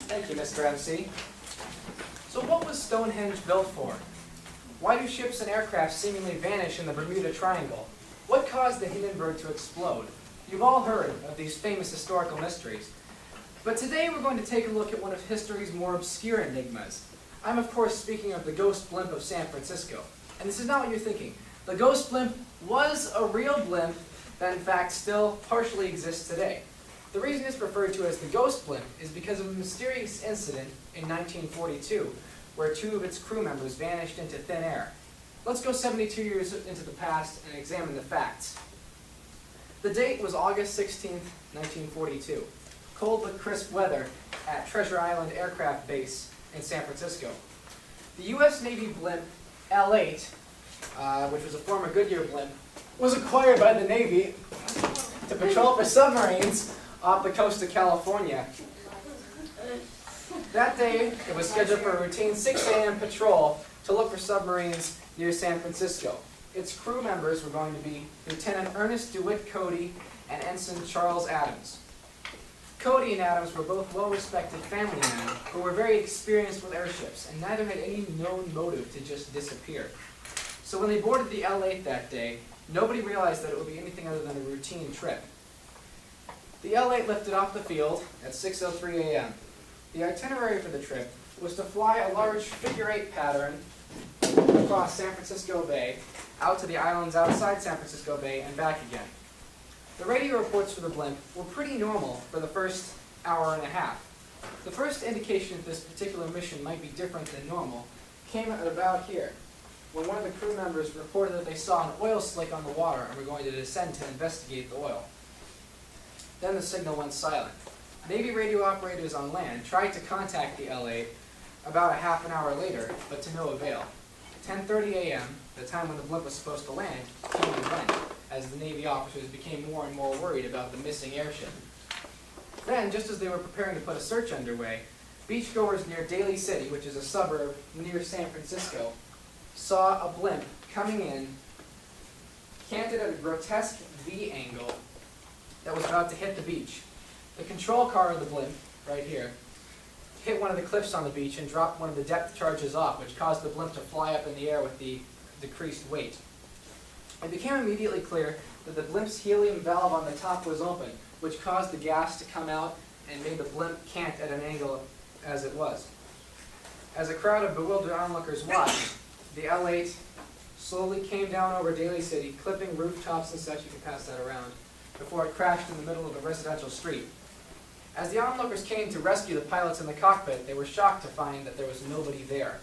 Thank you, Mr. MC. So what was Stonehenge built for? Why do ships and aircraft seemingly vanish in the Bermuda Triangle? What caused the Hindenburg to explode? You've all heard of these famous historical mysteries. But today we're going to take a look at one of history's more obscure enigmas. I'm of course speaking of the ghost blimp of San Francisco. And this is not what you're thinking. The ghost blimp was a real blimp that in fact still partially exists today. The reason it's referred to as the ghost blimp is because of a mysterious incident in 1942 where two of its crew members vanished into thin air. Let's go 72 years into the past and examine the facts. The date was August 16, 1942. Cold but crisp weather at Treasure Island Aircraft Base in San Francisco. The U.S. Navy blimp L-8, which was a former Goodyear blimp, was acquired by the Navy to patrol for submarines off the coast of California. That day, it was scheduled for a routine 6 a.m. patrol to look for submarines near San Francisco. Its crew members were going to be Lieutenant Ernest DeWitt Cody and Ensign Charles Adams. Cody and Adams were both well-respected family men who were very experienced with airships, and neither had any known motive to just disappear. So when they boarded the L-8 that day, nobody realized that it would be anything other than a routine trip. The L-8 lifted off the field at 6:03 a.m. The itinerary for the trip was to fly a large figure-8 pattern across San Francisco Bay, out to the islands outside San Francisco Bay, and back again. The radio reports for the blimp were pretty normal for the first hour and a half. The first indication that this particular mission might be different than normal came at about here, when one of the crew members reported that they saw an oil slick on the water and were going to descend to investigate the oil. Then the signal went silent. Navy radio operators on land tried to contact the L-8 about a half an hour later, but to no avail. 10:30 a.m., the time when the blimp was supposed to land, came and went, as the Navy officers became more and more worried about the missing airship. Then, just as they were preparing to put a search underway, beachgoers near Daly City, which is a suburb near San Francisco, saw a blimp coming in, canted at a grotesque V angle that was about to hit the beach. The control car of the blimp, right here, hit one of the cliffs on the beach and dropped one of the depth charges off, which caused the blimp to fly up in the air with the decreased weight. It became immediately clear that the blimp's helium valve on the top was open, which caused the gas to come out and made the blimp cant at an angle as it was. As a crowd of bewildered onlookers watched, the L-8 slowly came down over Daly City, clipping rooftops and such. You can pass that around, before it crashed in the middle of a residential street. As the onlookers came to rescue the pilots in the cockpit, they were shocked to find that there was nobody there.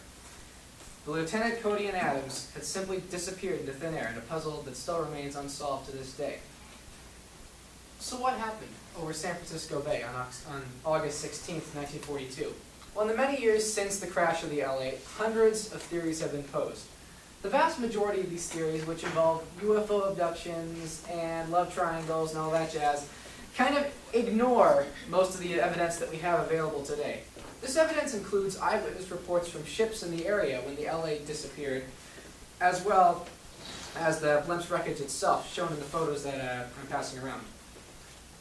The Lieutenant Cody and Adams had simply disappeared into thin air in a puzzle that still remains unsolved to this day. So what happened over San Francisco Bay on August 16, 1942? Well, in the many years since the crash of the L-8, hundreds of theories have been posed. The vast majority of these theories, which involve UFO abductions and love triangles and all that jazz, kind of ignore most of the evidence that we have available today. This evidence includes eyewitness reports from ships in the area when the L-8 disappeared, as well as the blimp's wreckage itself, shown in the photos that I'm passing around.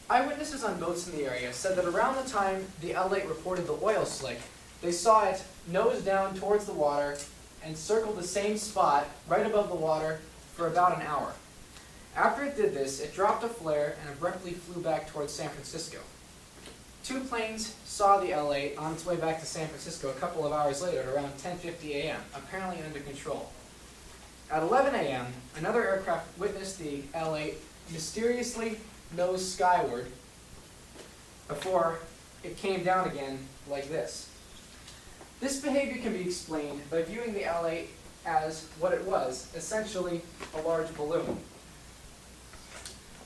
Eyewitnesses on boats in the area said that around the time the L-8 reported the oil slick, they saw it nose down towards the water and circled the same spot right above the water for about an hour. After it did this, it dropped a flare and abruptly flew back towards San Francisco. Two planes saw the L-8 on its way back to San Francisco a couple of hours later at around 10:50 a.m., apparently under control. At 11 a.m., another aircraft witnessed the L-8 mysteriously nose skyward before it came down again like this. This behavior can be explained by viewing the L-8 as what it was, essentially a large balloon.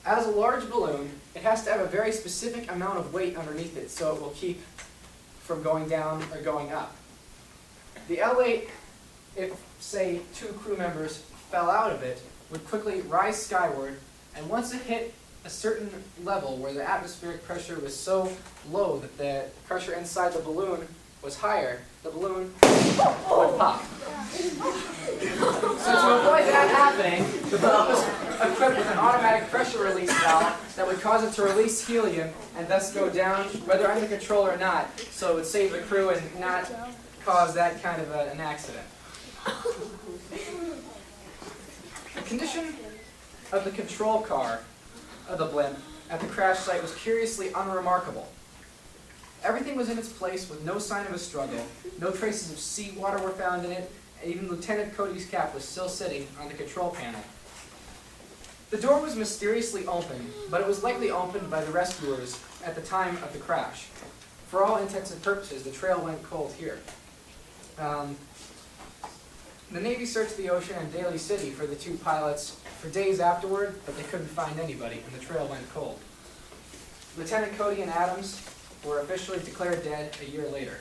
As a large balloon, it has to have a very specific amount of weight underneath it so it will keep from going down or going up. The L-8, if, say, two crew members fell out of it, would quickly rise skyward, and once it hit a certain level where the atmospheric pressure was so low that the pressure inside the balloon was higher, the balloon would pop. So to avoid that happening, the Blimp was equipped with an automatic pressure release valve that would cause it to release helium and thus go down, whether under control or not, so it would save the crew and not cause that kind of an accident. The condition of the control car of the Blimp at the crash site was curiously unremarkable. Everything was in its place with no sign of a struggle. No traces of seawater were found in it, and even Lieutenant Cody's cap was still sitting on the control panel. The door was mysteriously open, but it was likely opened by the rescuers at the time of the crash. For all intents and purposes, the trail went cold here. The Navy searched the ocean and Daly City for the two pilots for days afterward, but they couldn't find anybody, and the trail went cold. Lieutenant Cody and Adams were officially declared dead a year later.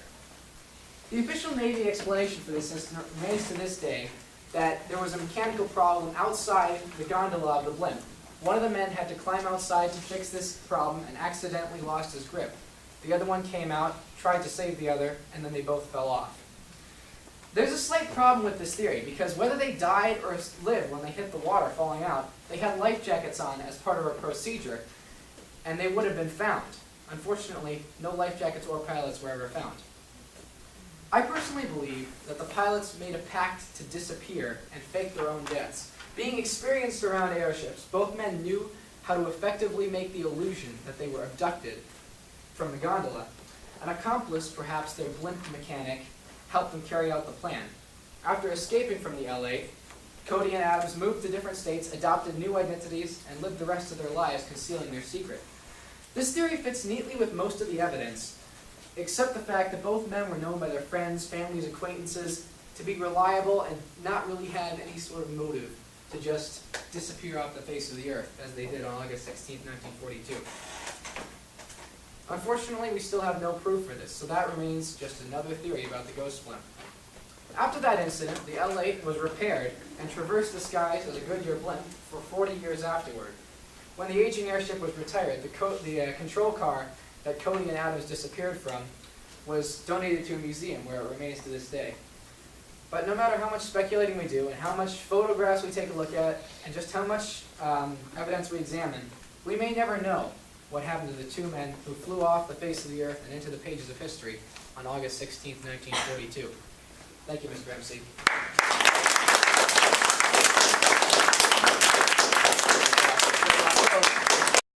The official Navy explanation for this incident remains to this day that there was a mechanical problem outside the gondola of the Blimp. One of the men had to climb outside to fix this problem and accidentally lost his grip. The other one came out, tried to save the other, and then they both fell off. There's a slight problem with this theory, because whether they died or lived when they hit the water falling out, they had life jackets on as part of a procedure, and they would have been found. Unfortunately, no life jackets or pilots were ever found. I personally believe that the pilots made a pact to disappear and fake their own deaths. Being experienced around airships, both men knew how to effectively make the illusion that they were abducted from the gondola. An accomplice, perhaps their Blimp mechanic, helped them carry out the plan. After escaping from the LA, Cody and Adams moved to different states, adopted new identities, and lived the rest of their lives concealing their secret. This theory fits neatly with most of the evidence, except the fact that both men were known by their friends, families, acquaintances to be reliable and not really have any sort of motive to just disappear off the face of the earth, as they did on August 16, 1942. Unfortunately, we still have no proof for this, so that remains just another theory about the ghost Blimp. After that incident, the L-8 was repaired and traversed the skies as a Goodyear Blimp for 40 years afterward. When the aging airship was retired, the control car that Cody and Adams disappeared from was donated to a museum where it remains to this day. But no matter how much speculating we do and how much photographs we take a look at and just how much evidence we examine, we may never know what happened to the two men who flew off the face of the earth and into the pages of history on August 16, 1942. Thank you, Mr. MC.